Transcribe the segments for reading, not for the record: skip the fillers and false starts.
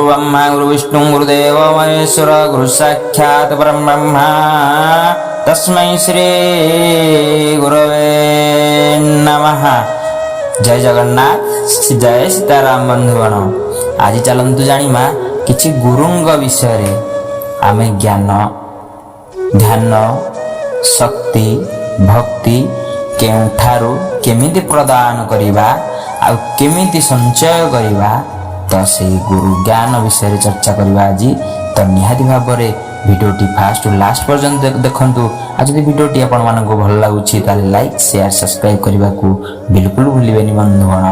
गुरुब्रह्मा गुरुविष्णु गुरुदेव महेश्वर गुरु साक्षात् परब्रह्म तस्मै श्री गुरवे नमः। जय जगन्नाथ जय सीताराम बंधुगण। आज चलतु जानिमा किछि गुरुंग विषय रे। आमे ज्ञान ध्यान शक्ति भक्ति केउठारु केमिति प्रदान करिबा आ केमिति संचय करिबा तो से गुरु ज्ञान विषय चर्चा करवा आज। तो निहाती भाव में भिडियोटी फास्ट टू लास्ट पर्यंत देखंतु। आज यदि भिडियोटी आपण मानको भल लागुछि ताले लाइक शेयर सब्सक्राइब करबा को बिल्कुल भूलिबेनी बंधुगण।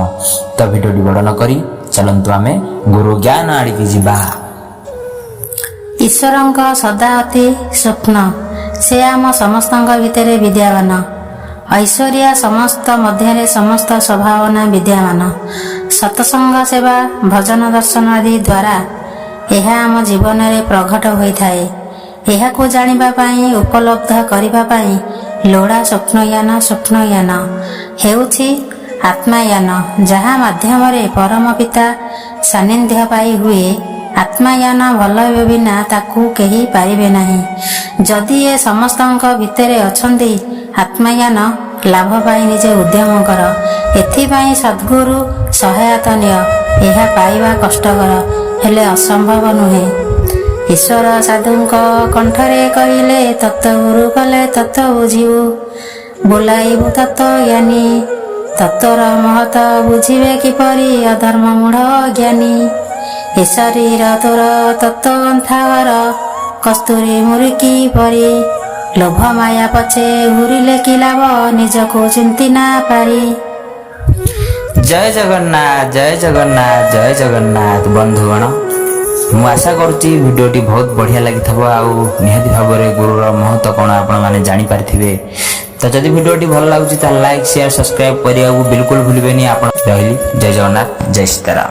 तो भिडियोटी बड़ न करी चलंतु आमे गुरु ज्ञान आड़ी की जिबा। ईश्वरंक सदा अति स्वप्न से आम समस्तंक भितरे विद्यावान। ऐश्वर्य समस्त मध्य समस्त स्वभावना विद्यमान। सत्संग सेवा भजन दर्शन आदि द्वारा यह आम जीवन में प्रकट होता है। यह को जानिबा पाई उपलब्ध करिबा पाई लोड़ा स्वप्नयान हेउछि आत्मायान, जहाँ माध्यम रे परम पिता सानिध्य पाई हुए। आत्मायान भल बिना ताकू केही पारिबे नाही। जदि ए समस्तंक भितरे अछंती आत्मायान लाभ पाई निजे उद्यम कर। एथिपाई सद्गुरु सहायता निय। यह पाइबा कष्टकर हेले असंभव नुहे। ईश्वर साधुंक कंठरे कहिले तत्व गुरु कले तत्व बुझिबु। बोलाइबु तत्व ज्ञानी तत्वर महत बुझिबे किपरि अधर्म मूढ़ ज्ञानी। ए शरीर तोर तत्व ग्रंथागार कस्तूरी मुरुकी परी। लोभ माया पछे घूरिले कि लाभ निजको चिंती ना पारी। जय जगन्नाथ जय जगन्नाथ जय जगन्नाथ बंधुगण। मु आशा करुच्ची भिडियोटी बहुत बढ़िया लगी निहाती भाव में गुरुर महत्व कौन आपण मैंने जानीपारे। तो जदि भिडियोटी भल लगुच लाइक शेयर सब्सक्राइब करने को बिल्कुल भूलिबेनी। आप रही जय जगन्नाथ जय सीताराम।